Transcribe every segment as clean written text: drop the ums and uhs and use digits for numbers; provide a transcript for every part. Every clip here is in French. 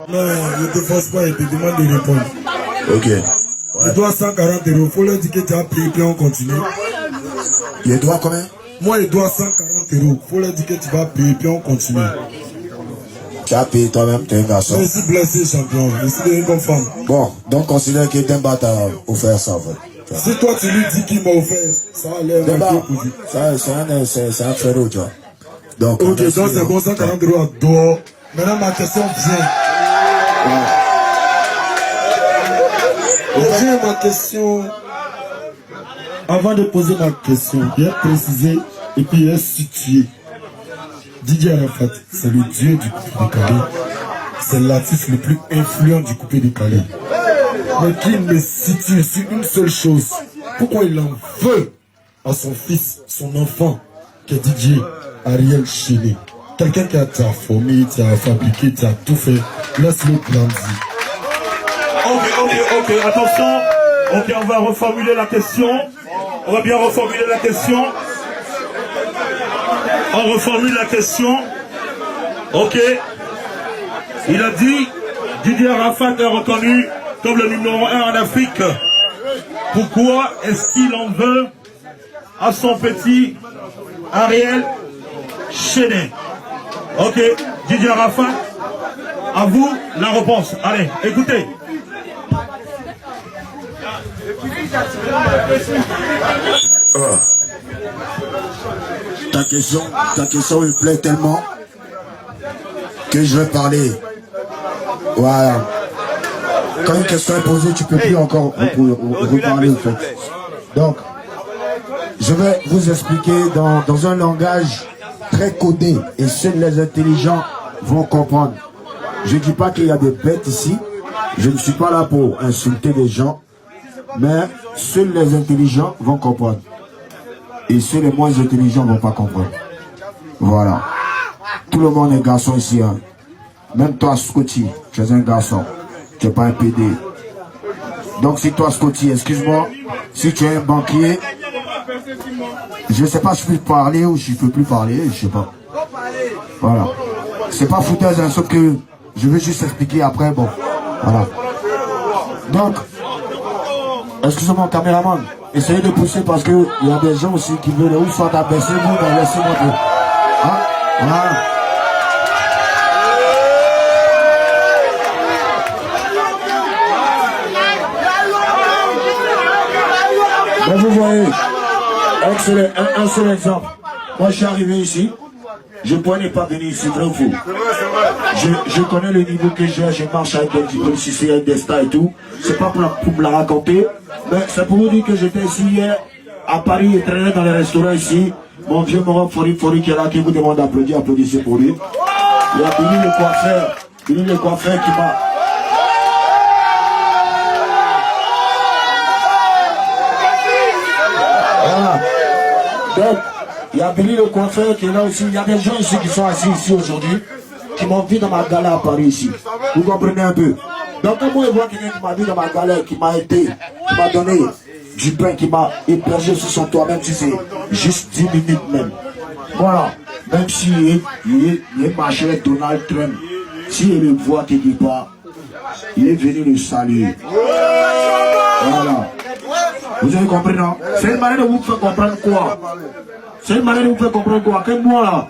Non, ne te force pas, il te demande de répondre. Ok. Ouais. Il doit 140 euros. Il faut leur dire que tu as payé, puis on continue. Il doit combien? Moi, il doit 140 euros. Il faut leur dire que tu vas payer, puis on continue. Tu as payé toi-même, tu es un garçon. Je suis blessé, champion. Je suis une femme. Bon, donc considère que Demba t'a offert ça, en fait. Si toi, tu lui dis qu'il m'a offert, ça va l'air Demba, opposé. c'est un frérot, tu vois. Donc, ok, donc c'est bon, 140 euros à dehors. Maintenant, ma question vient. J'ai ma question. Avant de poser ma question, il a précisé et puis il a situé. Didier Arafat, c'est le dieu du coupé de Calais. C'est l'artiste le plus influent du coupé de Calais. Mais qui me situe sur une seule chose. Pourquoi il en veut à son fils, son enfant, qui est Didier Ariel Chéné. Quelqu'un qui a formé, qui a fabriqué, qui a tout fait. Laisse-le grandir. Ok, attention. Ok, on va reformuler la question. On va bien reformuler la question. On reformule la question. Ok. Il a dit, Didier Arafat est reconnu comme le numéro 1 en Afrique. Pourquoi est-ce qu'il en veut à son petit Ariel Chéné? Ok, Didier Arafat, à vous la réponse. Allez, écoutez. Ta question me plaît tellement que je vais parler. Voilà. Quand une question est posée, tu peux plus encore reparler en fait. Donc, je vais vous expliquer dans un langage très codé et seuls les intelligents vont comprendre. Je ne dis pas qu'il y a des bêtes ici. Je ne suis pas là pour insulter les gens. Mais seuls les intelligents vont comprendre. Et ceux les moins intelligents ne vont pas comprendre. Voilà. Tout le monde est garçon ici. Hein. Même toi, Scotty, tu es un garçon. Tu n'es pas un PD. Donc si toi, Scotty, excuse-moi, si tu es un banquier, je ne sais pas si je peux parler ou si je ne peux plus parler, je ne sais pas. Voilà. C'est pas foutaise, hein, sauf que je vais juste expliquer après, bon. Voilà. Donc, excusez-moi, caméraman, essayez de pousser parce qu'il y a des gens aussi qui veulent ou soit abaisser, vous, laissez-moi tout. Hein? Voilà. Ben vous voyez, un seul exemple. Moi je suis arrivé ici, je ne pourrais pas venir ici, vrai ou faux. Je connais le niveau que j'ai, je marche avec des diplômes, si c'est un destin et tout. C'est pas pour me la raconter, mais c'est pour vous dire que j'étais ici hier à Paris, il traînait dans les restaurants ici. Mon vieux Moron Fori qui est là, qui vous demande d'applaudir, applaudissez pour lui. Il y a Billy le coiffeur qui m'a... Voilà. Donc, il y a Billy le coiffeur qui est là aussi. Il y a des gens ici qui sont assis ici aujourd'hui, qui m'ont vu dans ma gala à Paris ici. Vous comprenez un peu? Donc, quand moi je vois quelqu'un qui m'a vu dans ma gala, qui m'a aidé, qui m'a donné du pain, qui m'a hébergé sur son toit, même si c'est juste 10 minutes même. Voilà. Même s'il est marché avec Donald Trump, s'il le voit quelque part, il est venu le saluer. Voilà. Vous avez compris, non? C'est une manière de vous faire comprendre quoi? C'est une manière de vous faire comprendre quoi? Que moi là,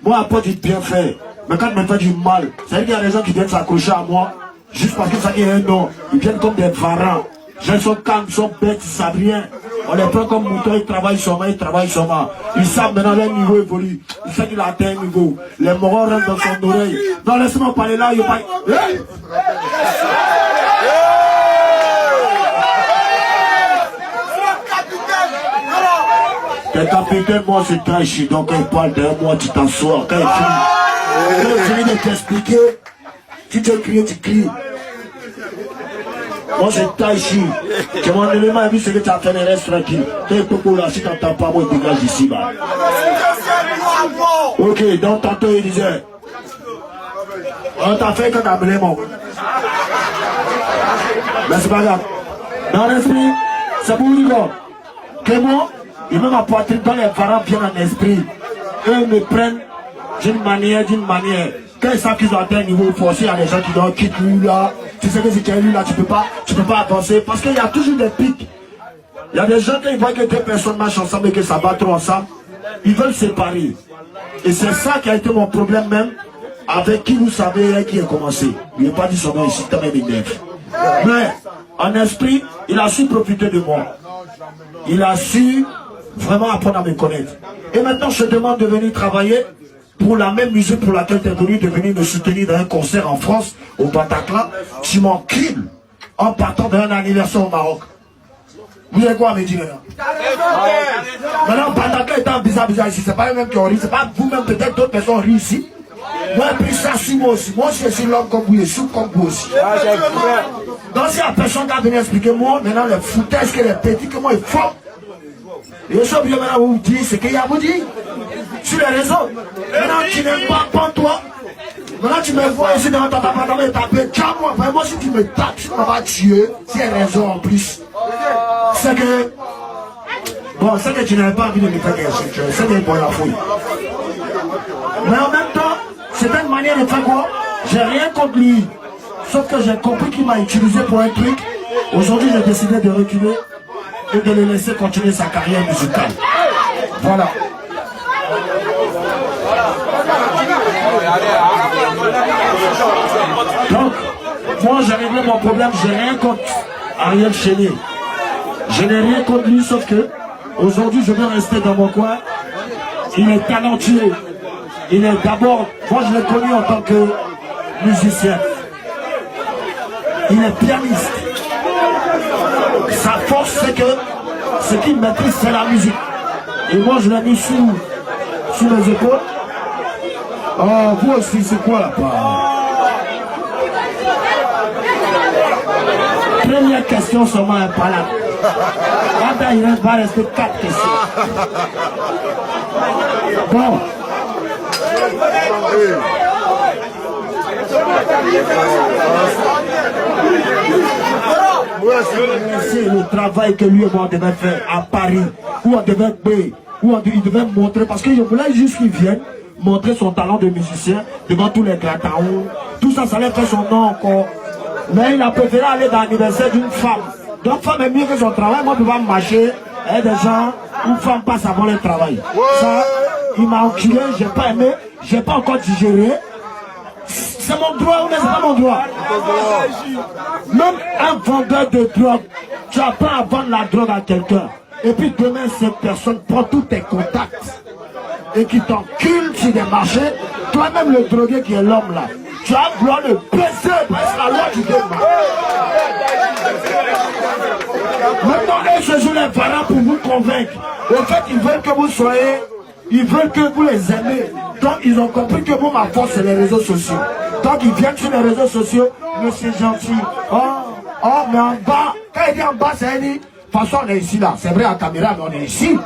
moi apporte du bien fait. Mais quand il me fait du mal, c'est-à-dire qu'il y a des gens qui viennent s'accrocher à moi, juste parce que ça y est un nom. Ils viennent comme des varans. Les gens sont calmes, ils sont bêtes, ils savent rien. On les prend comme moutons, ils travaillent seulement, Ils savent maintenant leur niveau évolue. Ils savent qu'il a atteint un niveau. Les morons rentrent dans son oreille. Non, laisse-moi parler là, il n'y a pas... T'es capitaine, moi c'est Taichi, donc quand il parle derrière moi, tu t'assois. Quand il finit de t'expliquer, tu te cries, tu cries. Moi c'est Taichi. Que mon élément a vu ce que tu as fait, reste tranquille. T'es beaucoup là, si t'entends pas, moi je dégage d'ici. Bah. Ok, donc tantôt il disait, on t'a fait quand t'as appelé mon. Mais c'est pas grave. Dans l'esprit, c'est pour vous dire que moi, et même à poitrine, quand les parents viennent en esprit, eux me prennent d'une manière. Quand ils savent qu'ils ont atteint un niveau forcé, il y a des gens qui disent quitte lui là. Tu sais que si tu es lui là, tu peux pas avancer. Parce qu'il y a toujours des pics. Il y a des gens qui voient que deux personnes marchent ensemble et que ça va trop ensemble. Ils veulent séparer. Et c'est ça qui a été mon problème même avec qui vous savez qui a commencé. Il n'est pas dit son nom ici, t'as même une. Mais en esprit, il a su profiter de moi. Il a su vraiment apprendre à me connaître. Et maintenant, je te demande de venir travailler pour la même musique pour laquelle tu es venu, de venir me soutenir dans un concert en France, au Bataclan. Tu m'encules en partant d'un anniversaire au Maroc. Vous avez quoi à me dire maintenant? Maintenant, Bataclan étant bizarre ici, c'est pas eux-mêmes qui ont ri, c'est pas vous-même, peut-être d'autres personnes rient ici. Moi, j'ai pris ça sur moi aussi. Moi aussi, je suis l'homme comme vous, je suis comme vous aussi. Donc, si la personne qui a venu expliquer moi, maintenant, le foutaise que les petits, que moi, il faut. Et je suis obligé maintenant de vous dire ce qu'il y a à vous dire. Sur les réseaux. Maintenant, tu n'aimes pas toi. Maintenant, tu me vois ici dans ton appartement et taper. Tiens, moi, vraiment, si tu me tapes, tu m'as tué. C'est une raison en plus. C'est que. Bon, c'est que tu n'avais pas envie de me faire quelque chose. C'est que bon, la fouille. Mais en même temps, c'est une manière de faire quoi? J'ai rien contre lui. Sauf que j'ai compris qu'il m'a utilisé pour un truc. Aujourd'hui, j'ai décidé de reculer et de le laisser continuer sa carrière musicale. Voilà. Donc, moi j'ai réglé mon problème, j'ai rien contre Ariel Chénier. Je n'ai rien contre lui, sauf que aujourd'hui je veux rester dans mon coin. Il est talentueux. Il est d'abord, moi je l'ai connu en tant que musicien. Il est pianiste. Sa force c'est que ce qu'il maîtrise c'est la musique. Et moi je l'ai mis sous mes épaules. Oh, vous aussi, c'est quoi là-bas? Première question seulement un palade. Là, il va rester 4 questions. Bon. C'est le travail que lui et moi on devait faire à Paris, où on devait payer, où il devait montrer, parce que je voulais juste qu'il vienne montrer son talent de musicien devant tous les grataons. Tout ça, ça allait faire son nom encore. Mais il a préféré aller dans l'anniversaire d'une femme. Donc, femme est mieux que son travail. Moi, je vais marcher. Il y a des gens où femme passe avant le travail. Ça, il m'a enculé, j'ai pas aimé, j'ai pas encore digéré. C'est mon droit ou n'est-ce pas mon droit? Même un vendeur de drogue, tu apprends à vendre la drogue à quelqu'un. Et puis demain, cette personne prend tous tes contacts et qui t'encule sur des marchés, toi-même le drogué qui est l'homme là, tu as vouloir le baiser parce que la loi du débat. Maintenant, eux se jouent les parents pour vous convaincre. En fait, ils veulent que vous soyez, ils veulent que vous les aimez. Donc, ils ont compris que moi, ma force, c'est les réseaux sociaux. Donc, ils viennent sur les réseaux sociaux, mais c'est gentil. Oh, mais en bas, quand il dit en bas, c'est un dit, de toute façon, on est ici là. C'est vrai, en caméra, mais on est ici.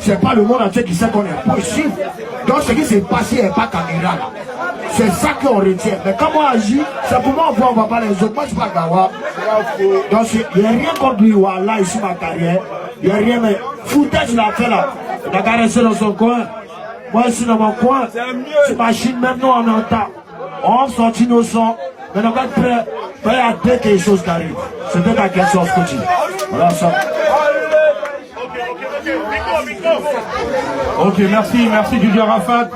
C'est pas le monde entier qui sait qu'on est pas ici. Donc, ce qui s'est passé n'est pas caméra là. C'est ça qu'on retient. Mais quand on agit, c'est pour moi, on voit pas les autres. Moi, je suis pas Gawa. Donc, il n'y a rien contre lui, là, ici, ma carrière. Il n'y a rien, mais foutage, il a fait là. Il a caressé dans son coin. Moi, ici, dans mon coin, c'est machine, même nous, on entend. On sortit nos sons. Mais on va être prêt. Il y a dès quelque chose qui arrive. C'est dès la question, on continue. Voilà ça. Ok, merci Didier Arafat.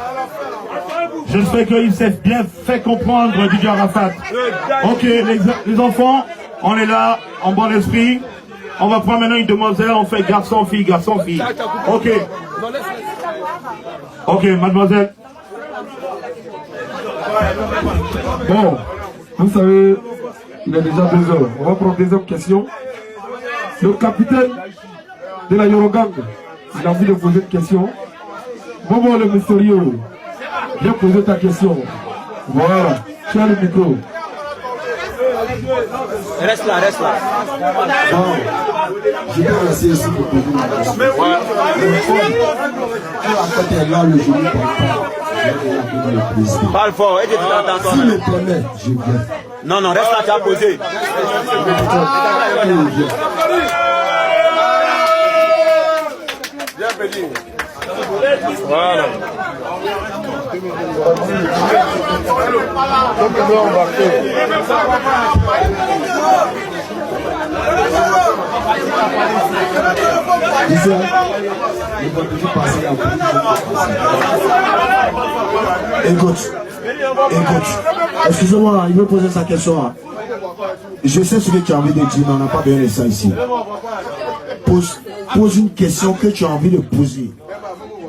J'espère qu'il s'est bien fait comprendre, Didier Arafat. Ok, les enfants, on est là, en bon esprit. On va prendre maintenant une demoiselle, on fait garçon-fille, garçon-fille. Ok. Ok, mademoiselle. Bon, vous savez, il est déjà 2 heures. On va prendre deuxième question. Le capitaine de la Yorogang, il a envie de poser une question. Bobo le mystérieux, viens poser ta question. Voilà, tu as le micro. Reste là. Bon, je vais rester ici pour poser ma question. En fait, elle a le genou pour Parle fort, et tu t'entends. si me permet, je viens. Non, reste là, tu as posé. Voilà. Écoute, excusez-moi, il veut poser sa question. Je sais ce que tu as envie de dire, mais on n'a pas besoin de ça ici. Pose une question que tu as envie de poser.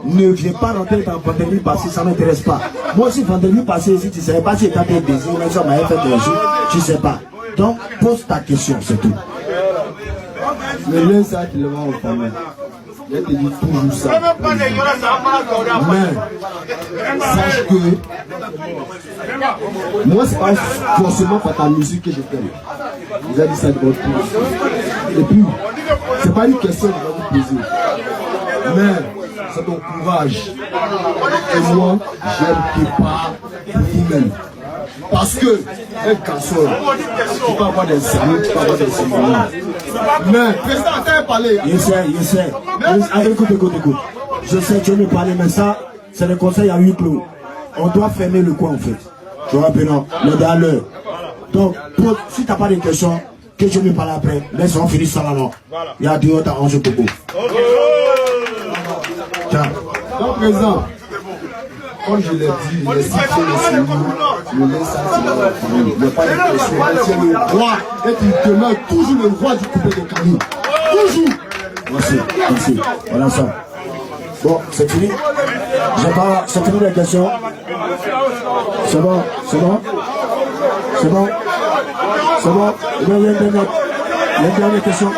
Ne viens pas rentrer dans vendredi passé, ça ne m'intéresse pas. Moi aussi, vendredi passé, si tu ne savais pas si tu étais baisé, même si on m'avait fait des jours, tu ne sais pas. Donc, pose ta question, c'est tout. Le lien, ça, tu le vois au famille. Je te dis toujours ça. Mais, sache que moi, c'est pas forcément par ta musique que je t'aime. Vous avez dit ça de votre part. Et puis, c'est pas une question que je vais vous poser. Mais, c'est ton courage. Et moi, j'aime tes pas pour vous-même. Parce que, un casseur, tu peux avoir des saluts, tu peux avoir des séminaires. Mais, président, t'as parlé. Je sais. Écoute. Je sais, tu veux me parler, mais ça, c'est le conseil à huis clos. On doit fermer le coin, en fait. Tu vois, Pénon, le gars, l'heure. Donc, si tu n'as pas de questions, que je me parle après, laisse-on finir ça là. Il y a 2 autres à 11 coco. Tiens. Donc, président, comme je l'ai dit, les cité les séminaires, le laisse ça, c'est la famille. Il n'y a pas de question. C'est le roi. Et tu demeures toujours le roi du coupé de Camille. Toujours. Merci. Voilà ça. Bon, c'est fini. C'est fini les questions. C'est bon. Il y a une dernière question.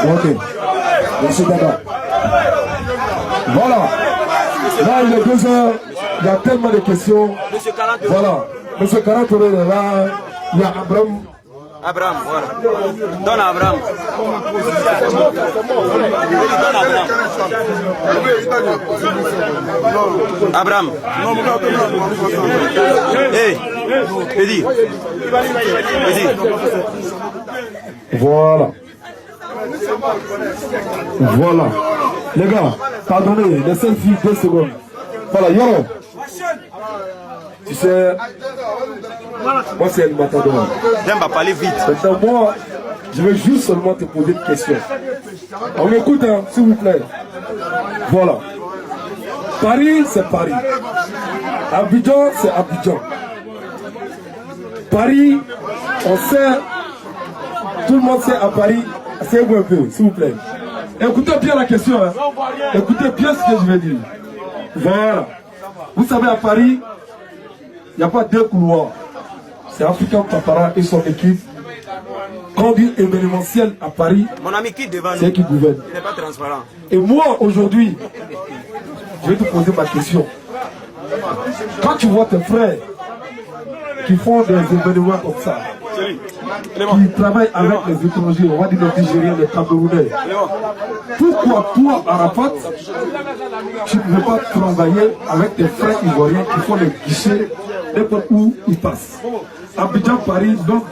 Ok. Merci d'abord. Voilà. Là, il est 2 heures. Il y a tellement de questions. Voilà. Monsieur Karatore est là. Il y a Abraham, voilà. Donne à Abraham. Abraham. Hey, Eddie. Voilà. Les gars, pardonnez, laissez-le 2 secondes. Voilà, Yoro. Tu sais, moi c'est un matador. J'aime pas parler vite. Maintenant, moi, je veux juste seulement te poser une question. On m'écoute, hein, s'il vous plaît. Voilà. Paris, c'est Paris. Abidjan, c'est Abidjan. Paris, on sait, tout le monde sait à Paris, c'est un peu, s'il vous plaît. Écoutez bien la question, hein. Écoutez bien ce que je vais dire. Voilà. Vous savez, à Paris, il n'y a pas 2 couloirs. C'est African Papara et son équipe. Quand on dit événementiel à Paris, mon ami qui devant c'est qui gouverne. Il n'est pas transparent. Et moi, aujourd'hui, je vais te poser ma question. Quand tu vois tes frères qui font des événements comme ça, qui travaillent avec les étrangers, on va dire les Nigériens, les Camerounais, pourquoi toi, Arafat, tu ne veux pas travailler avec tes frères ivoiriens qui font les guichets n'importe où ils passent? Abidjan, Paris, donc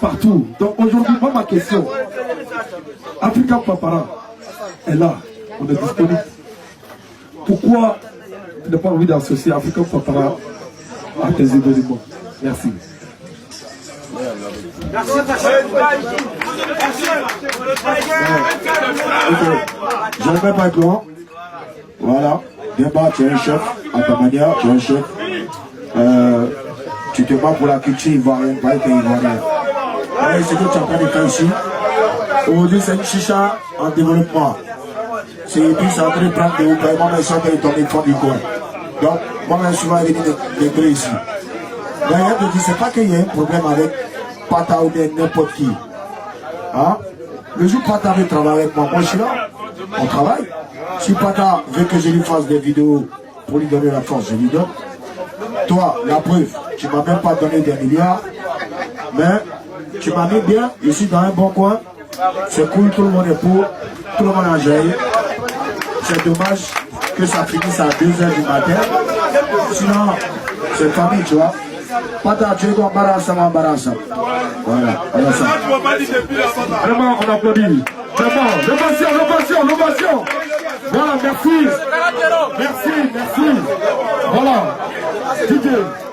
partout. Donc aujourd'hui, moi ma question, African Papara est là, on est disponible. Pourquoi tu n'as pas envie d'associer African Papara à tes événements? Merci. Je ne vais pas être loin. Voilà. Débat, tu es un chef. À ta manière, tu es un chef. Tu te bats pour la culture ivoirienne, pas que ivoirienne. Alors, ce que tu es en train de faire ici, aujourd'hui, c'est une chicha en développement. C'est en train de prendre des hauts. Moi-même, je suis en train de tomber fond du coin. Donc, moi-même, je suis venu de ici. D'ailleurs, je ne dis pas qu'il y a un problème avec Pata ou bien n'importe qui. Hein? Le jour Pata veut travailler avec moi, moi je suis là. On travaille. Si Pata veut que je lui fasse des vidéos pour lui donner la force, je lui donne. Toi, la preuve, tu ne m'as même pas donné des milliards, mais tu m'as mis bien, je suis dans un bon coin. C'est cool, tout le monde est pour, tout le monde a géré. C'est dommage que ça finisse à 2 h du matin. Sinon, c'est famille, tu vois. Pata, tu es dans Barassa. Voilà, voilà ça. Vraiment, on applaudit. Vraiment, l'ovation. Voilà, merci. Merci, merci. Voilà. DJ.